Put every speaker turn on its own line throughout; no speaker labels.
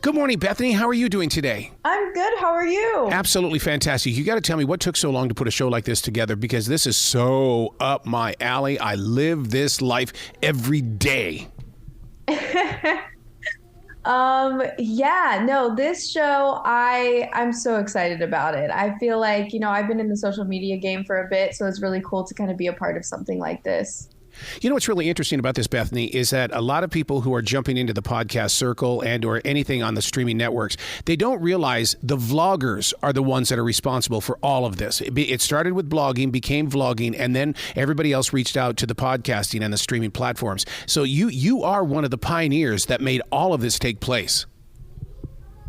Good morning, Bethany. How are you doing today?
I'm good. How are you?
Absolutely fantastic. You got to tell me what took so long to put a show like this together, because this is so up my alley. I live this life every day.
This show, I'm so excited about it. I feel like, I've been in the social media game for a bit, so it's really cool to kind of be a part of something like this.
You know what's really interesting about this, Bethany, is that a lot of people who are jumping into the podcast circle and or anything on the streaming networks, they don't realize the vloggers are the ones that are responsible for all of this. It started with blogging, became vlogging, and then everybody else reached out to the podcasting and the streaming platforms. So you are one of the pioneers that made all of this take place.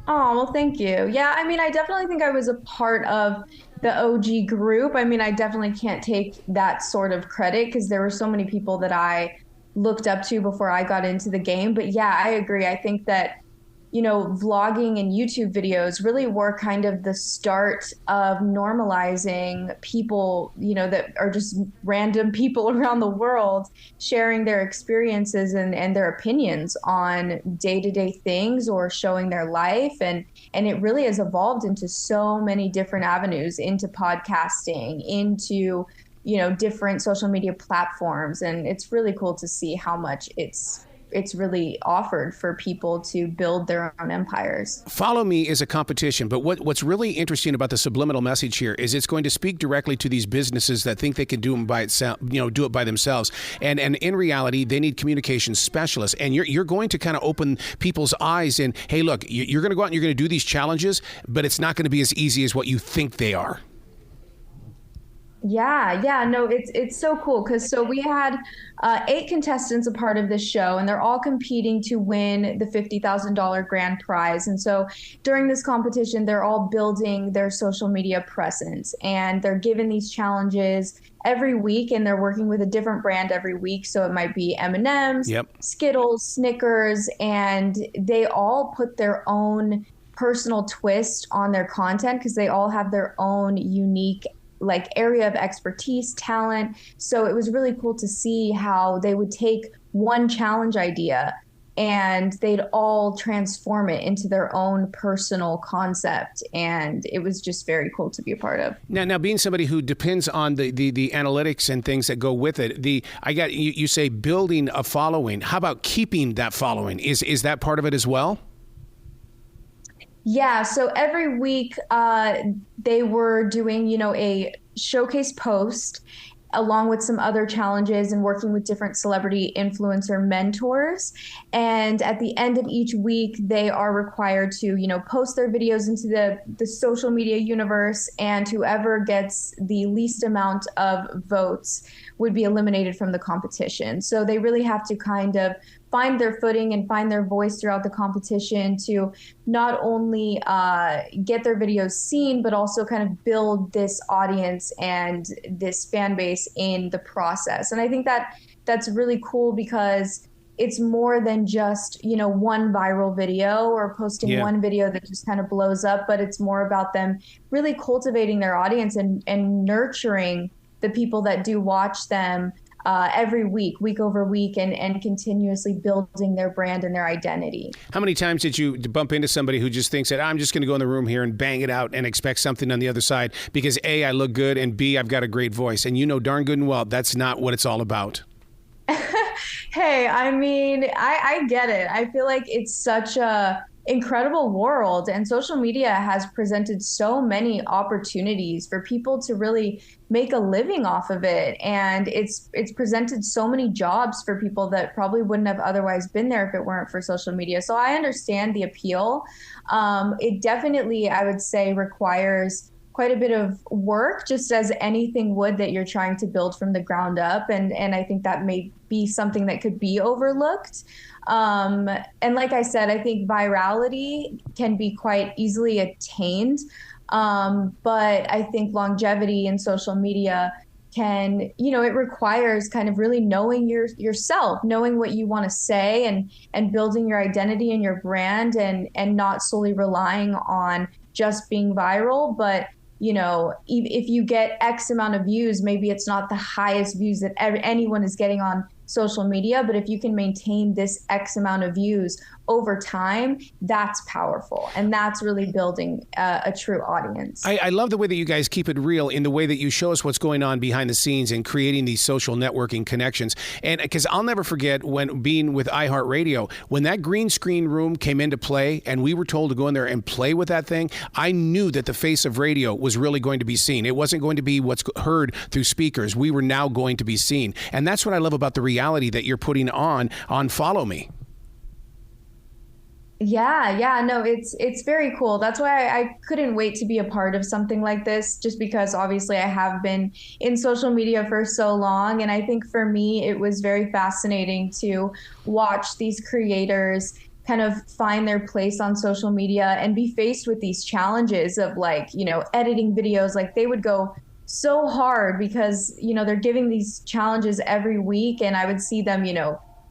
Oh, well, thank you. Yeah, I definitely think I was a part of the OG group. I definitely can't take that sort of credit because there were so many people that I looked up to before I got into the game. But yeah, I agree. I think that, vlogging and YouTube videos really were kind of the start of normalizing people, that are just random people around the world sharing their experiences and their opinions on day-to-day things or showing their life. And it really has evolved into so many different avenues, into podcasting, into, different social media platforms. And it's really cool to see how much it's really offered for people to build their own empires.
Follow Me is a competition, but what's really interesting about the subliminal message here is it's going to speak directly to these businesses that think they can do them by itself, do it by themselves. And in reality, they need communication specialists. And you're going to kind of open people's eyes and, hey, look, you're going to go out and you're going to do these challenges, but it's not going to be as easy as what you think they are.
No, it's so cool because we had 8 contestants a part of this show, and they're all competing to win the $50,000 grand prize. And so during this competition, they're all building their social media presence, and they're given these challenges every week, and they're working with a different brand every week. So it might be M&Ms,
yep,
Skittles, Snickers, and they all put their own personal twist on their content because they all have their own unique area of expertise, talent. So it was really cool to see how they would take one challenge idea and they'd all transform it into their own personal concept. And it was just very cool to be a part of.
Now being somebody who depends on the analytics and things that go with it, you say building a following. How about keeping that following? Is that part of it as well?
Yeah, so every week they were doing, a showcase post along with some other challenges and working with different celebrity influencer mentors. And at the end of each week, they are required to, post their videos into the social media universe, and whoever gets the least amount of votes would be eliminated from the competition. So they really have to kind of find their footing and find their voice throughout the competition to not only get their videos seen, but also kind of build this audience and this fan base in the process. And I think that that's really cool because it's more than just, one viral video or posting one video that just kind of blows up, but it's more about them really cultivating their audience and nurturing the people that do watch them every week over week, and continuously building their brand and their identity.
How many times did you bump into somebody who just thinks that I'm just going to go in the room here and bang it out and expect something on the other side because A, I look good, and B, I've got a great voice? And darn good and well, that's not what it's all about.
Hey, I get it. I feel like it's such a incredible world, and social media has presented so many opportunities for people to really make a living off of it, and it's presented so many jobs for people that probably wouldn't have otherwise been there if it weren't for social media. So I understand the appeal. It definitely, I would say, requires quite a bit of work, just as anything would that you're trying to build from the ground up. And I think that may be something that could be overlooked. And like I said, I think virality can be quite easily attained. But I think longevity in social media can, it requires kind of really knowing yourself, knowing what you want to say, and building your identity and your brand, and not solely relying on just being viral. But if you get X amount of views, maybe it's not the highest views that anyone is getting on social media, but if you can maintain this X amount of views over time, that's powerful. And that's really building a true audience.
I love the way that you guys keep it real in the way that you show us what's going on behind the scenes and creating these social networking connections. And because I'll never forget when being with iHeartRadio, when that green screen room came into play and we were told to go in there and play with that thing, I knew that the face of radio was really going to be seen. It wasn't going to be what's heard through speakers. We were now going to be seen. And that's what I love about the reality that you're putting on Follow Me.
Yeah, no, it's very cool. That's why I couldn't wait to be a part of something like this, just because obviously I have been in social media for so long. And I think for me, it was very fascinating to watch these creators kind of find their place on social media and be faced with these challenges of like, editing videos. Like they would go so hard because, they're giving these challenges every week, and I would see them,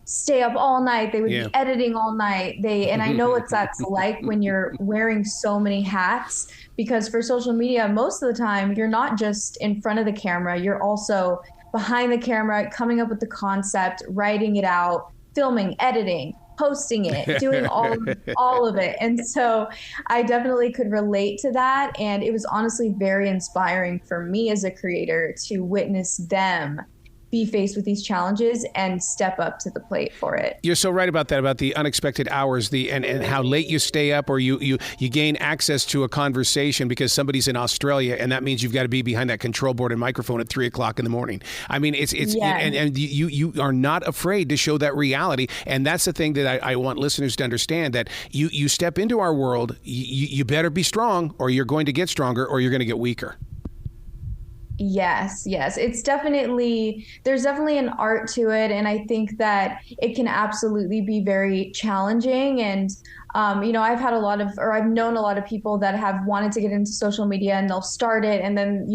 stay up all night. They would be editing all night. And I know what that's like when you're wearing so many hats, because for social media, most of the time, you're not just in front of the camera, you're also behind the camera, coming up with the concept, writing it out, filming, editing, posting it, doing all of it. And so I definitely could relate to that. And it was honestly very inspiring for me as a creator to witness them be faced with these challenges and step up to the plate for it.
You're so right about that, about the unexpected hours, and how late you stay up, or you gain access to a conversation because somebody's in Australia, and that means you've got to be behind that control board and microphone at 3:00 in the morning. I mean, it's and you are not afraid to show that reality, and that's the thing that I want listeners to understand, that you step into our world, you better be strong, or you're going to get stronger, or you're going to get weaker.
Yes. There's definitely an art to it. And I think that it can absolutely be very challenging. And, I've known a lot of people that have wanted to get into social media, and they'll start it and then,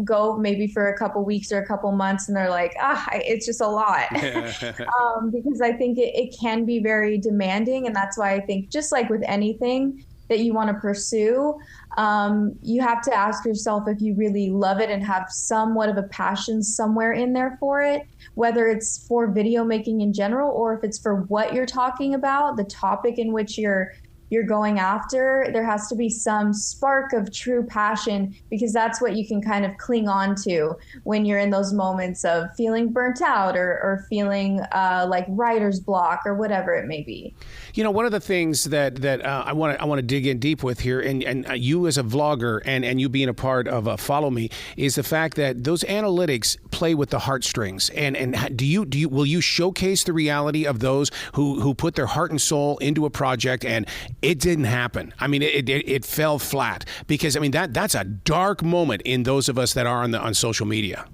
go maybe for a couple weeks or a couple months, and they're like, it's just a lot. Because I think it can be very demanding. And that's why I think, just like with anything that you want to pursue, you have to ask yourself if you really love it and have somewhat of a passion somewhere in there for it, whether it's for video making in general, or if it's for what you're talking about, the topic in which you're going after. There has to be some spark of true passion, because that's what you can kind of cling on to when you're in those moments of feeling burnt out or feeling like writer's block or whatever it may be.
One of the things that I want to dig in deep with here, and you as a vlogger and you being a part of Follow Me, is the fact that those analytics play with the heartstrings. And will you showcase the reality of those who put their heart and soul into a project and it didn't happen? I mean, it fell flat, because I mean that's a dark moment in those of us that are on social media.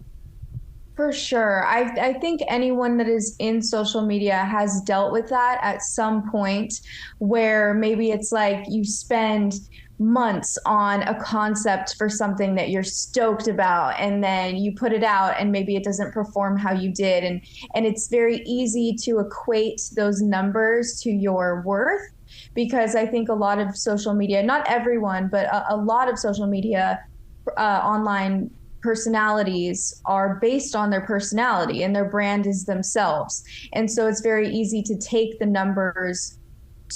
For sure. I think anyone that is in social media has dealt with that at some point, where maybe it's like you spend months on a concept for something that you're stoked about, and then you put it out and maybe it doesn't perform how you did. And it's very easy to equate those numbers to your worth, because I think a lot of social media, not everyone, but a lot of social media online personalities are based on their personality, and their brand is themselves. And so it's very easy to take the numbers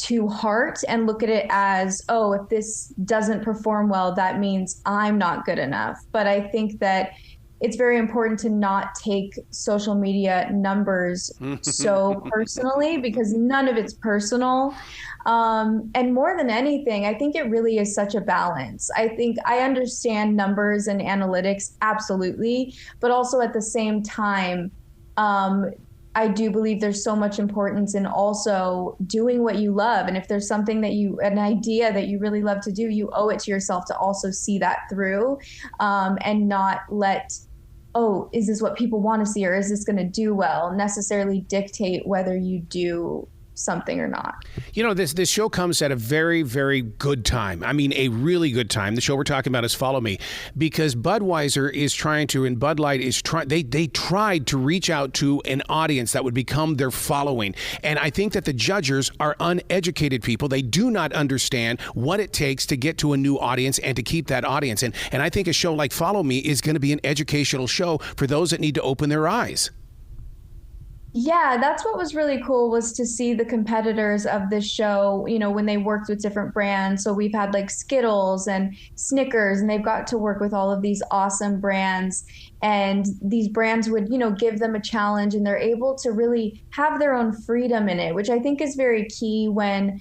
to heart and look at it as, oh, if this doesn't perform well, that means I'm not good enough. But I think that it's very important to not take social media numbers so personally, because none of it's personal. And more than anything, I think it really is such a balance. I think I understand numbers and analytics, absolutely. But also at the same time, I do believe there's so much importance in also doing what you love. And if there's something an idea that you really love to do, you owe it to yourself to also see that through, and not let, oh, is this what people want to see, or is this going to do well, necessarily dictate whether you do something or not.
This show comes at a very, very good time. I mean, a really good time. The show we're talking about is Follow Me, because Budweiser is trying to, and Bud Light is trying, they tried to reach out to an audience that would become their following. And I think that the judges are uneducated people. They do not understand what it takes to get to a new audience and to keep that audience. And I think a show like Follow Me is going to be an educational show for those that need to open their eyes.
Yeah, that's what was really cool was to see the competitors of this show, when they worked with different brands. So we've had like Skittles and Snickers, and they've got to work with all of these awesome brands. And these brands would, give them a challenge, and they're able to really have their own freedom in it, which I think is very key when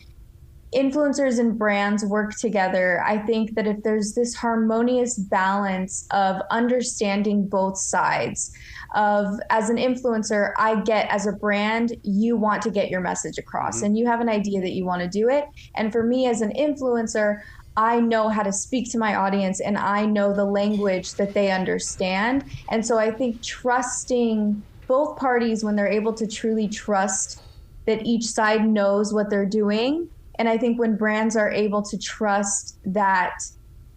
influencers and brands work together. I think that if there's this harmonious balance of understanding both sides of, as an influencer, I get, as a brand, you want to get your message across and you have an idea that you want to do it. And for me as an influencer, I know how to speak to my audience and I know the language that they understand. And so I think trusting both parties, when they're able to truly trust that each side knows what they're doing. And I think when brands are able to trust that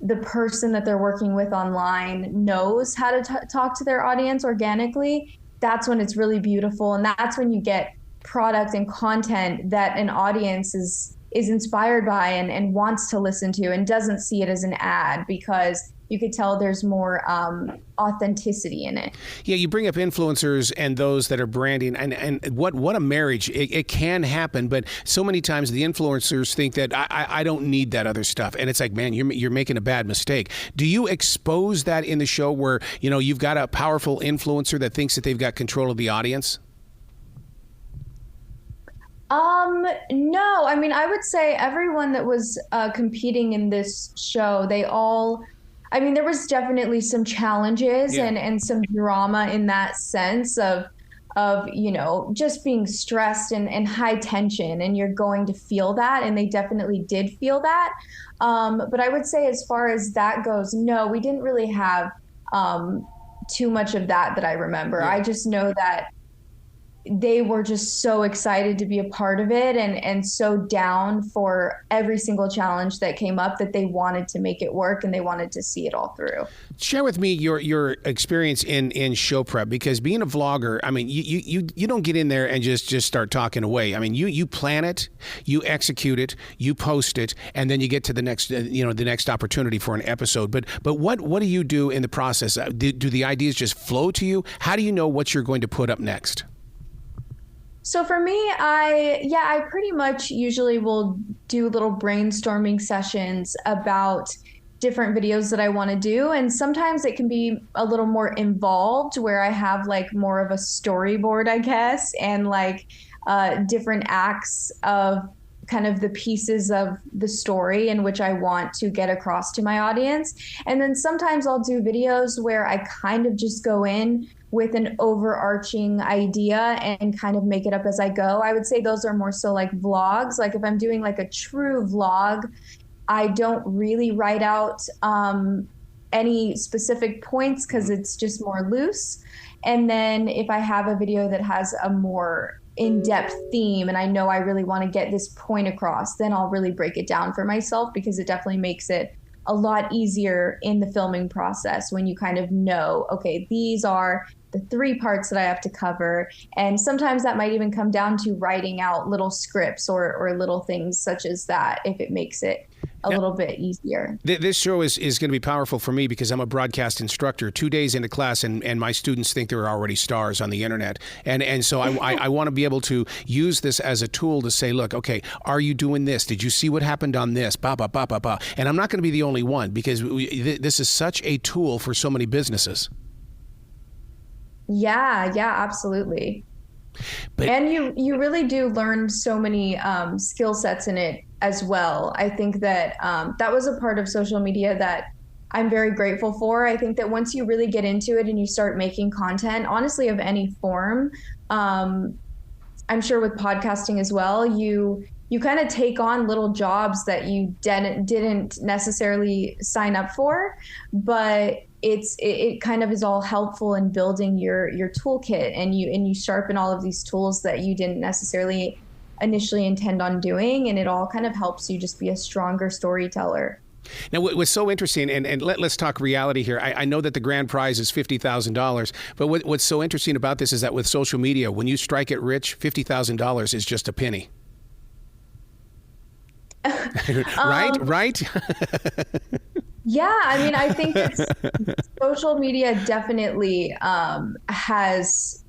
the person that they're working with online knows how to talk to their audience organically, that's when it's really beautiful. And that's when you get product and content that an audience is inspired by and wants to listen to and doesn't see it as an ad, because you could tell there's more authenticity in it.
Yeah, you bring up influencers and those that are branding, and what a marriage. It can happen, but so many times the influencers think that I don't need that other stuff, and it's like, man, you're making a bad mistake. Do you expose that in the show where you've got a powerful influencer that thinks that they've got control of the audience?
No, I mean, I would say everyone that was competing in this show, there was definitely some challenges and some drama in that sense of just being stressed and high tension, and you're going to feel that, and they definitely did feel that. But I would say as far as that goes, no, we didn't really have too much of that I remember. Yeah. I just know that they were just so excited to be a part of it and so down for every single challenge that came up, that they wanted to make it work and they wanted to see it all through.
Share with me your experience in show prep, because being a vlogger, I mean, you don't get in there and just start talking away. I mean, you plan it, you execute it, you post it, and then you get to the next opportunity for an episode. But what do you do in the process? Do the ideas just flow to you? How do you know what you're going to put up next?
So for me, I pretty much usually will do little brainstorming sessions about different videos that I want to do. And sometimes it can be a little more involved, where I have like more of a storyboard, I guess, and like different acts of kind of the pieces of the story in which I want to get across to my audience. And then sometimes I'll do videos where I kind of just go in with an overarching idea and kind of make it up as I go. I would say those are more so like vlogs. Like if I'm doing like a true vlog, I don't really write out any specific points, because it's just more loose. And then if I have a video that has a more in-depth theme and I know I really want to get this point across, then I'll really break it down for myself, because it definitely makes it a lot easier in the filming process when you kind of know, okay, these are the 3 parts that I have to cover. And sometimes that might even come down to writing out little scripts or little things such as that, if it makes it a little bit easier. This
show is going to be powerful for me, because I'm a broadcast instructor. 2 days into class, and my students think they're already stars on the internet. And so I want to be able to use this as a tool to say, look, okay, are you doing this? Did you see what happened on this? Ba, ba, ba, ba, ba. And I'm not going to be the only one, because this is such a tool for so many businesses.
Yeah, absolutely. And you really do learn so many skill sets in it as well. I think that that was a part of social media that I'm very grateful for. I think that once you really get into it and you start making content, honestly, of any form, I'm sure with podcasting as well, you kind of take on little jobs that you didn't necessarily sign up for, but it kind of is all helpful in building your toolkit, and you sharpen all of these tools that you didn't necessarily initially intend on doing, and it all kind of helps you just be a stronger storyteller.
Now, what's so interesting, and let's talk reality here. I know that the grand prize is $50,000, but what's so interesting about this is that with social media, when you strike it rich, $50,000 is just a penny. Right?
Yeah, I mean, I think social media definitely has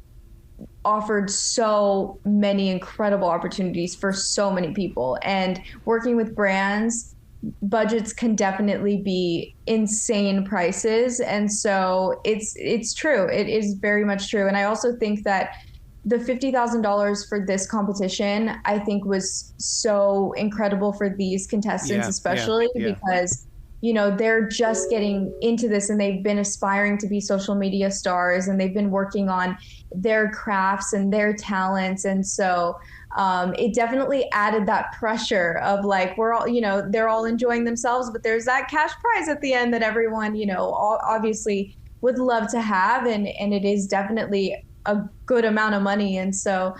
offered so many incredible opportunities for so many people. And working with brands, budgets can definitely be insane prices. And so it's true. It is very much true. And I also think that the $50,000 for this competition, I think, was so incredible for these contestants, especially because, you know, they're just getting into this and they've been aspiring to be social media stars and they've been working on their crafts and their talents. And so it definitely added that pressure of like, we're all, you know, they're all enjoying themselves, but there's that cash prize at the end that everyone, you know, obviously would love to have. And it is definitely a good amount of money. And so,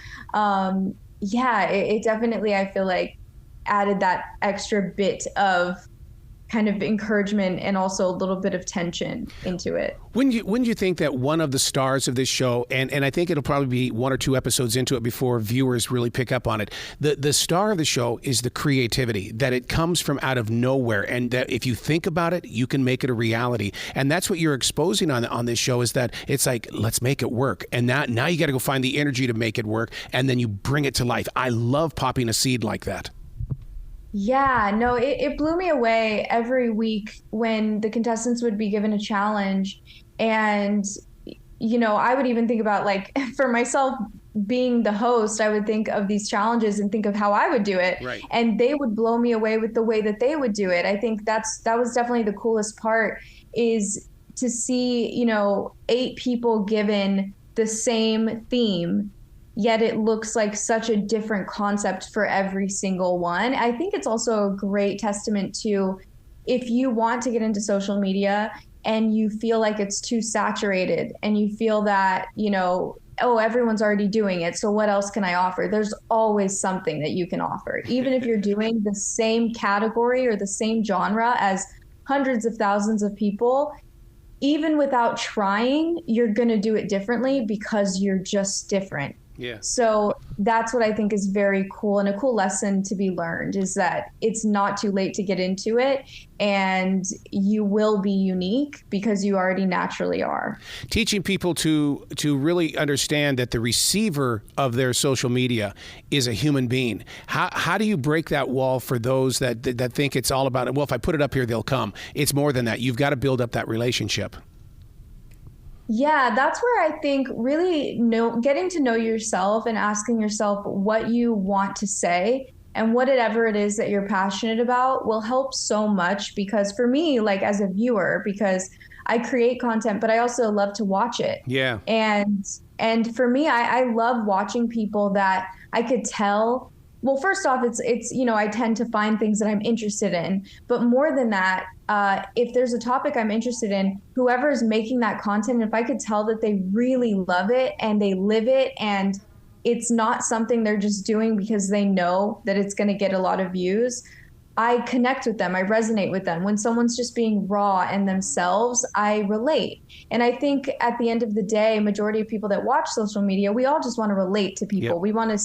it definitely, I feel like, added that extra bit of kind of encouragement and also a little bit of tension into it.
Wouldn't you think that one of the stars of this show, and I think it'll probably be 1 or 2 episodes into it before viewers really pick up on it, the star of the show is the creativity, that it comes from out of nowhere, and that if you think about it, you can make it a reality. And that's what you're exposing on this show, is that it's like, let's make it work. And now you got to go find the energy to make it work, and then you bring it to life. I love popping a seed like that.
Yeah, no, it blew me away every week when the contestants would be given a challenge. And, you know, I would even think about, like, for myself being the host, I would think of these challenges and think of how I would do it.
Right.
And they would blow me away with the way that they would do it. I think that was definitely the coolest part, is to see, you know, 8 people given the same theme, yet it looks like such a different concept for every single one. I think it's also a great testament to, if you want to get into social media and you feel like it's too saturated and you feel that, you know, oh, everyone's already doing it, so what else can I offer? There's always something that you can offer. Even if you're doing the same category or the same genre as hundreds of thousands of people, even without trying, you're going to do it differently because you're just different.
Yeah.
So that's what I think is very cool, and a cool lesson to be learned, is that it's not too late to get into it, and you will be unique because you already naturally are. Teaching
people to really understand that the receiver of their social media is a human being. How do you break that wall for those that think it's all about, well, if I put it up here, they'll come? It's more than that. You've got to build up that relationship.
Yeah, that's where I think really getting to know yourself and asking yourself what you want to say and whatever it is that you're passionate about will help so much. Because for me, like, as a viewer, because I create content, but I also love to watch it.
Yeah.
And for me, I love watching people that I could tell. Well, first off, it's you know, I tend to find things that I'm interested in, but more than that, if there's a topic I'm interested in, whoever is making that content, if I could tell that they really love it and they live it, and it's not something they're just doing because they know that it's going to get a lot of views, I connect with them. I resonate with them. When someone's just being raw and themselves, I relate. And I think at the end of the day, majority of people that watch social media, we all just want to relate to people. Yep. We want to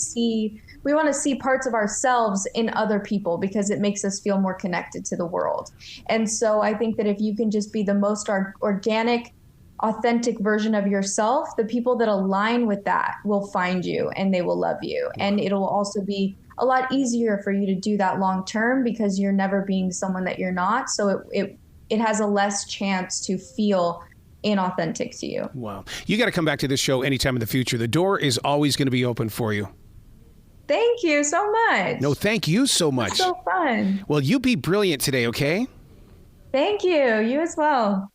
see parts of ourselves in other people because it makes us feel more connected to the world. And so I think that if you can just be the most organic, authentic version of yourself, the people that align with that will find you and they will love you. And it'll also be a lot easier for you to do that long term because you're never being someone that you're not. So it has a less chance to feel inauthentic to you.
Wow. You got to come back to this show anytime in the future. The door is always going to be open for you.
Thank you so much.
No, thank you so much.
It's so fun.
Well, you be brilliant today, okay?
Thank you. You as well.